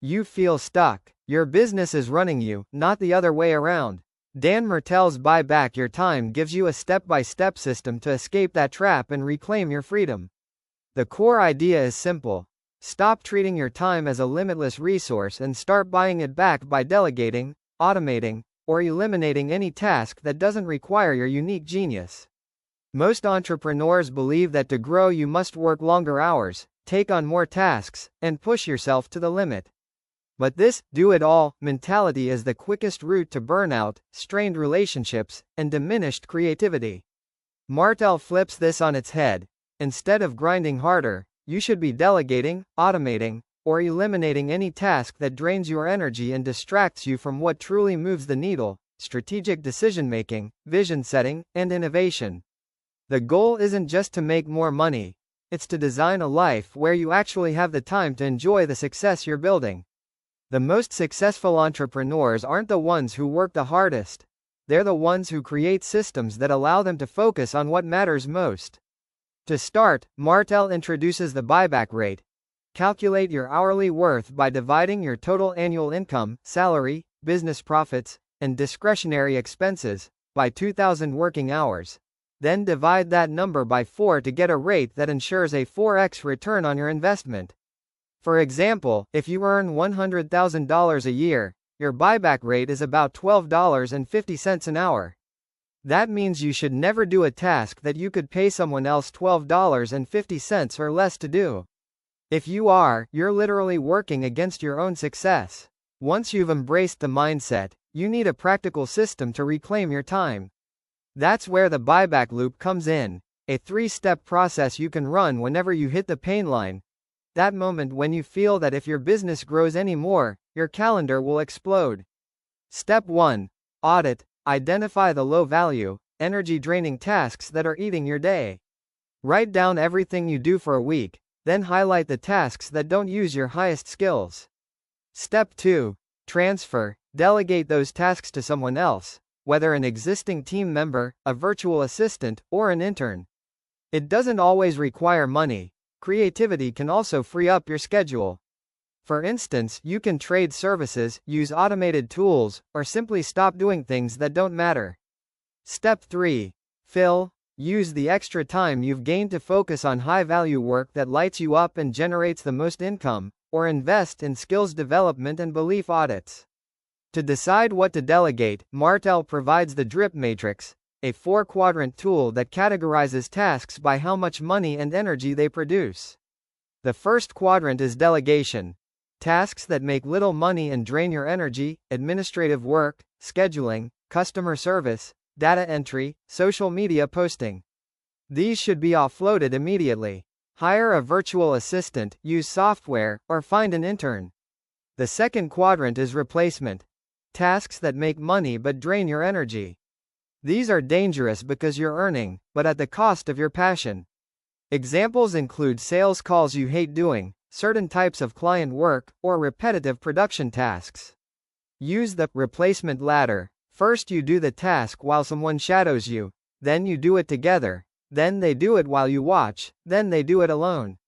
You feel stuck. Your business is running you, not the other way around. Dan Martell's Buy Back Your Time gives you a step-by-step system to escape that trap and reclaim your freedom. The core idea is simple. Stop treating your time as a limitless resource and start buying it back by delegating, automating, or eliminating any task that doesn't require your unique genius. Most entrepreneurs believe that to grow you must work longer hours, take on more tasks, and push yourself to the limit. But this do-it-all mentality is the quickest route to burnout, strained relationships, and diminished creativity. Martell flips this on its head. Instead of grinding harder, you should be delegating, automating, or eliminating any task that drains your energy and distracts you from what truly moves the needle: strategic decision-making, vision setting, and innovation. The goal isn't just to make more money, it's to design a life where you actually have the time to enjoy the success you're building. The most successful entrepreneurs aren't the ones who work the hardest. They're the ones who create systems that allow them to focus on what matters most. To start, Martell introduces the buyback rate. Calculate your hourly worth by dividing your total annual income, salary, business profits, and discretionary expenses by 2,000 working hours. Then divide that number by 4 to get a rate that ensures a 4x return on your investment. For example, if you earn $100,000 a year, your buyback rate is about $12.50 an hour. That means you should never do a task that you could pay someone else $12.50 or less to do. If you are, you're literally working against your own success. Once you've embraced the mindset, you need a practical system to reclaim your time. That's where the buyback loop comes in, a 3-step process you can run whenever you hit the pain line. That moment when you feel that if your business grows any more, your calendar will explode. Step 1. Audit. Identify the low-value, energy-draining tasks that are eating your day. Write down everything you do for a week, then highlight the tasks that don't use your highest skills. Step 2. Transfer. Delegate those tasks to someone else, whether an existing team member, a virtual assistant, or an intern. It doesn't always require money. Creativity can also free up your schedule. For instance, you can trade services, use automated tools, or simply stop doing things that don't matter. Step 3. Fill. Use the extra time you've gained to focus on high-value work that lights you up and generates the most income, or invest in skills development and belief audits. To decide what to delegate, Martell provides the DRIP matrix, a 4-quadrant tool that categorizes tasks by how much money and energy they produce. The first quadrant is delegation. Tasks that make little money and drain your energy: administrative work, scheduling, customer service, data entry, social media posting. These should be offloaded immediately. Hire a virtual assistant, use software, or find an intern. The second quadrant is replacement. Tasks that make money but drain your energy. These are dangerous because you're earning, but at the cost of your passion. Examples include sales calls you hate doing, certain types of client work, or repetitive production tasks. Use the replacement ladder. First you do the task while someone shadows you, then you do it together, then they do it while you watch, then they do it alone.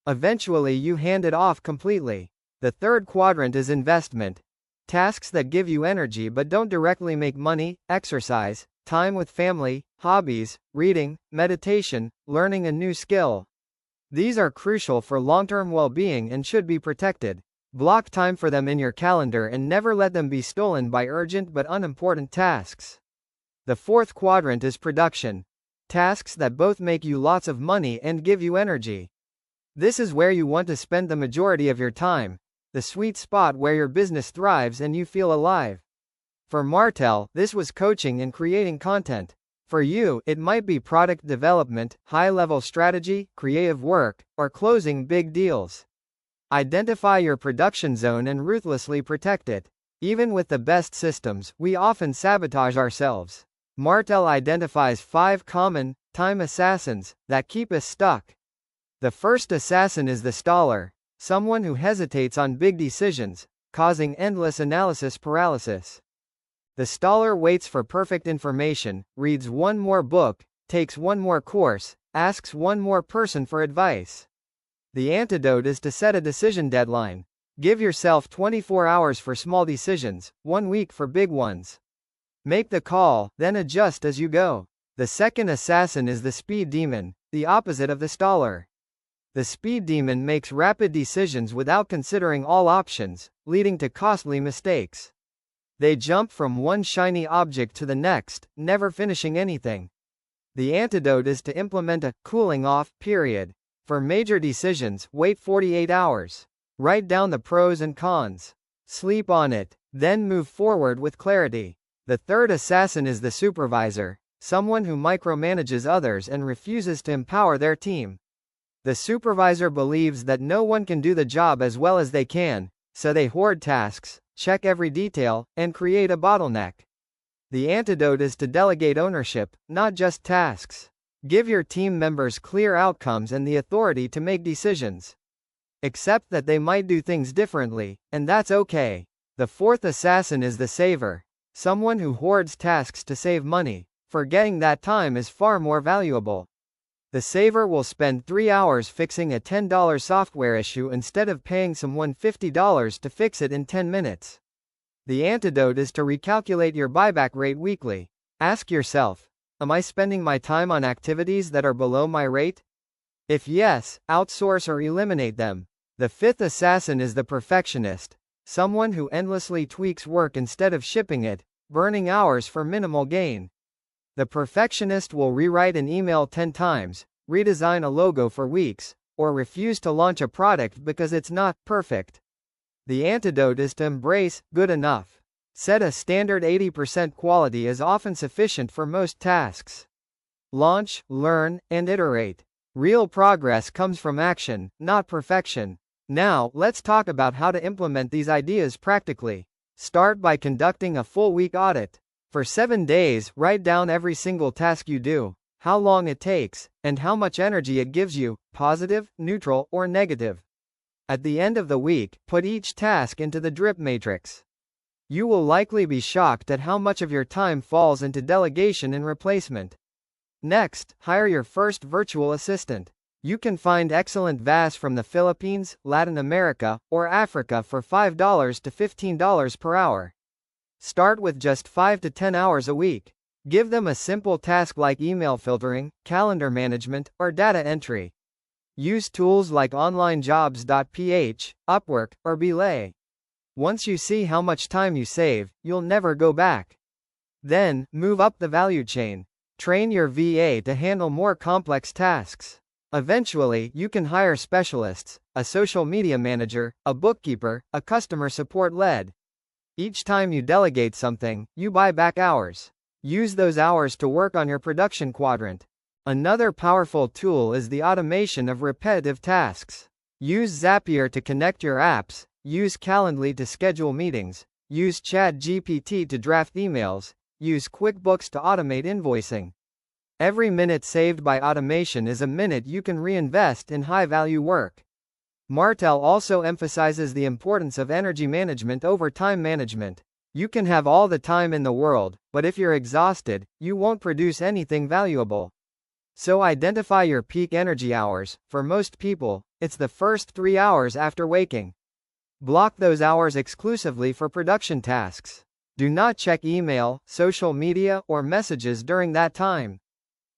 Eventually you hand it off completely. The third quadrant is investment. Tasks that give you energy but don't directly make money: exercise, time with family, hobbies, reading, meditation, learning a new skill. These are crucial for long-term well-being and should be protected. Block time for them in your calendar and never let them be stolen by urgent but unimportant tasks. The fourth quadrant is production. Tasks that both make you lots of money and give you energy. This is where you want to spend the majority of your time, the sweet spot where your business thrives and you feel alive. For Martell, this was coaching and creating content. For you, it might be product development, high-level strategy, creative work, or closing big deals. Identify your production zone and ruthlessly protect it. Even with the best systems, we often sabotage ourselves. Martell identifies 5 common time assassins that keep us stuck. The first assassin is the staller, someone who hesitates on big decisions, causing endless analysis paralysis. The staller waits for perfect information, reads one more book, takes one more course, asks one more person for advice. The antidote is to set a decision deadline. Give yourself 24 hours for small decisions, 1 week for big ones. Make the call, then adjust as you go. The second assassin is the speed demon, the opposite of the staller. The speed demon makes rapid decisions without considering all options, leading to costly mistakes. They jump from one shiny object to the next, never finishing anything. The antidote is to implement a cooling off period. For major decisions, wait 48 hours. Write down the pros and cons. Sleep on it, then move forward with clarity. The third assassin is the supervisor, someone who micromanages others and refuses to empower their team. The supervisor believes that no one can do the job as well as they can, so they hoard tasks, check every detail, and create a bottleneck. The antidote is to delegate ownership, not just tasks. Give your team members clear outcomes and the authority to make decisions. Accept that they might do things differently, and that's okay. The fourth assassin is the saver, someone who hoards tasks to save money, forgetting that time is far more valuable. The saver will spend 3 hours fixing a $10 software issue instead of paying someone $50 to fix it in 10 minutes. The antidote is to recalculate your buyback rate weekly. Ask yourself, am I spending my time on activities that are below my rate? If yes, outsource or eliminate them. The fifth assassin is the perfectionist, someone who endlessly tweaks work instead of shipping it, burning hours for minimal gain. The perfectionist will rewrite an email 10 times, redesign a logo for weeks, or refuse to launch a product because it's not perfect. The antidote is to embrace good enough. Set a standard 80% quality is often sufficient for most tasks. Launch, learn, and iterate. Real progress comes from action, not perfection. Now, let's talk about how to implement these ideas practically. Start by conducting a full week audit. For 7 days, write down every single task you do, how long it takes, and how much energy it gives you, positive, neutral, or negative. At the end of the week, put each task into the drip matrix. You will likely be shocked at how much of your time falls into delegation and replacement. Next, hire your first virtual assistant. You can find excellent VAS from the Philippines, Latin America, or Africa for $5 to $15 per hour. Start with just 5 to 10 hours a week. Give them a simple task like email filtering, calendar management, or data entry. Use tools like onlinejobs.ph, Upwork, or Belay. Once you see how much time you save, you'll never go back. Then, move up the value chain. Train your VA to handle more complex tasks. Eventually, you can hire specialists, a social media manager, a bookkeeper, a customer support lead. Each time you delegate something, you buy back hours. Use those hours to work on your production quadrant. Another powerful tool is the automation of repetitive tasks. Use Zapier to connect your apps, use Calendly to schedule meetings, use ChatGPT to draft emails, use QuickBooks to automate invoicing. Every minute saved by automation is a minute you can reinvest in high-value work. Martell also emphasizes the importance of energy management over time management. You can have all the time in the world, but if you're exhausted, you won't produce anything valuable. So identify your peak energy hours. For most people, it's the first 3 hours after waking. Block those hours exclusively for production tasks. Do not check email, social media, or messages during that time.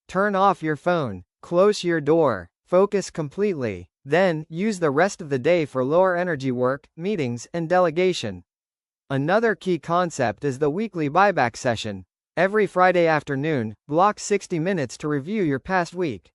Turn off your phone. Close your door. Focus completely. Then, use the rest of the day for lower energy work, meetings, and delegation. Another key concept is the weekly buyback session. Every Friday afternoon, block 60 minutes to review your past week.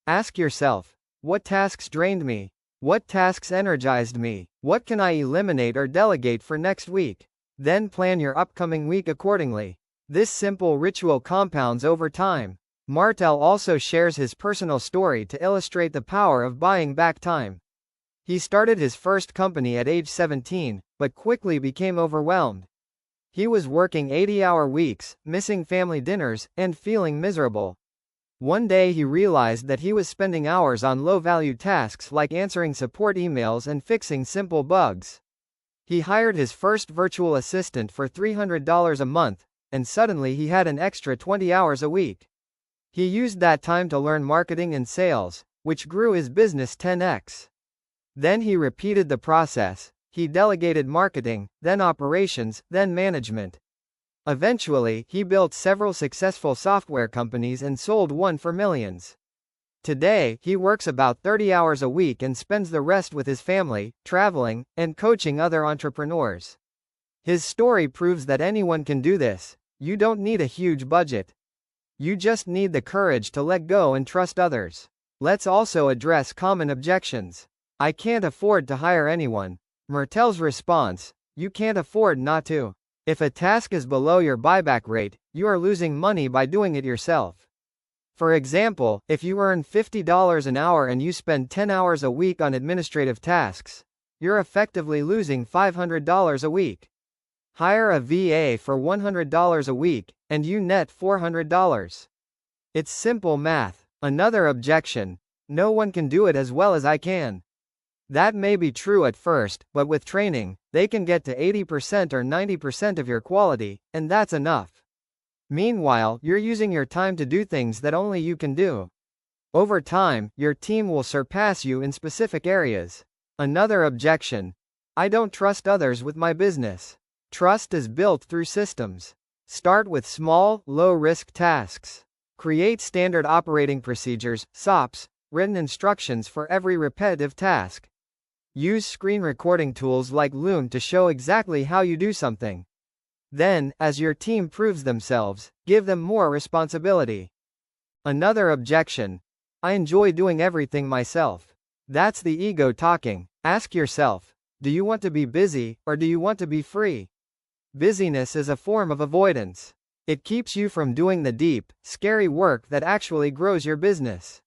Ask yourself, what tasks drained me? What tasks energized me? What can I eliminate or delegate for next week? Then plan your upcoming week accordingly. This simple ritual compounds over time. Martell also shares his personal story to illustrate the power of buying back time. He started his first company at age 17, but quickly became overwhelmed. He was working 80-hour weeks, missing family dinners, and feeling miserable. One day he realized that he was spending hours on low-value tasks like answering support emails and fixing simple bugs. He hired his first virtual assistant for $300 a month, and suddenly he had an extra 20 hours a week. He used that time to learn marketing and sales, which grew his business 10x. Then he repeated the process, He delegated marketing, then operations, then management. Eventually, he built several successful software companies and sold one for millions. Today, he works about 30 hours a week and spends the rest with his family, traveling, and coaching other entrepreneurs. His story proves that anyone can do this. You don't need a huge budget. You just need the courage to let go and trust others. Let's also address common objections. I can't afford to hire anyone. Martell's response: you can't afford not to. If a task is below your buyback rate, you are losing money by doing it yourself. For example, if you earn $50 an hour and you spend 10 hours a week on administrative tasks, you're effectively losing $500 a week. Hire a VA for $100 a week, and you net $400. It's simple math. Another objection: no one can do it as well as I can. That may be true at first, but with training, they can get to 80% or 90% of your quality, and that's enough. Meanwhile, you're using your time to do things that only you can do. Over time, your team will surpass you in specific areas. Another objection: I don't trust others with my business. Trust is built through systems. Start with small, low-risk tasks. Create standard operating procedures, SOPs, written instructions for every repetitive task. Use screen recording tools like Loom to show exactly how you do something. Then, as your team proves themselves, give them more responsibility. Another objection: I enjoy doing everything myself. That's the ego talking. Ask yourself, do you want to be busy, or do you want to be free? Busyness is a form of avoidance. It keeps you from doing the deep, scary work that actually grows your business.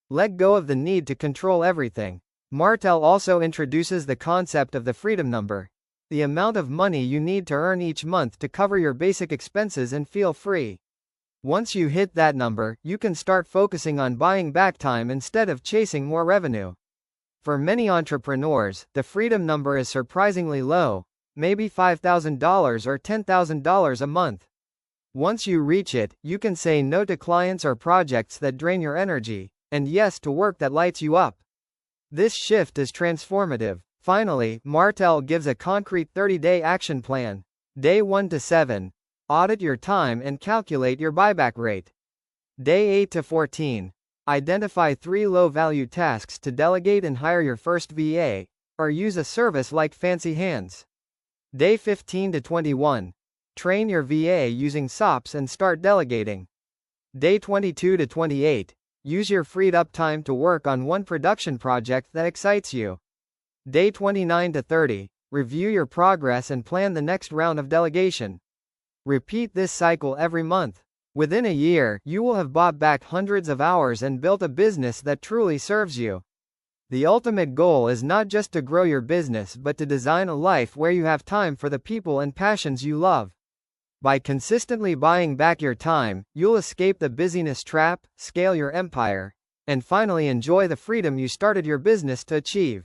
Let go of the need to control everything. Martell also introduces the concept of the freedom number, the amount of money you need to earn each month to cover your basic expenses and feel free. Once you hit that number, you can start focusing on buying back time instead of chasing more revenue. For many entrepreneurs, the freedom number is surprisingly low, maybe $5,000 or $10,000 a month. Once you reach it, you can say no to clients or projects that drain your energy, and yes to work that lights you up. This shift is transformative. Finally, Martell gives a concrete 30-day action plan. Day 1 to 7. Audit your time and calculate your buyback rate. Day 8 to 14. Identify 3 low-value tasks to delegate and hire your first VA, or use a service like Fancy Hands. Day 15 to 21. Train your VA using SOPs and start delegating. Day 22 to 28. Use your freed up time to work on one production project that excites you. Day 29 to 30. Review your progress and plan the next round of delegation. Repeat this cycle every month. Within a year, you will have bought back hundreds of hours and built a business that truly serves you. The ultimate goal is not just to grow your business but to design a life where you have time for the people and passions you love. By consistently buying back your time, you'll escape the busyness trap, scale your empire, and finally enjoy the freedom you started your business to achieve.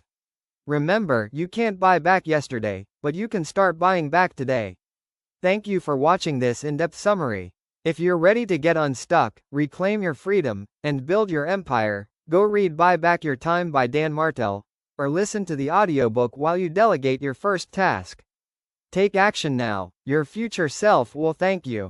Remember, you can't buy back yesterday, but you can start buying back today. Thank you for watching this in-depth summary. If you're ready to get unstuck, reclaim your freedom, and build your empire, go read Buy Back Your Time by Dan Martell, or listen to the audiobook while you delegate your first task. Take action now. Your future self will thank you.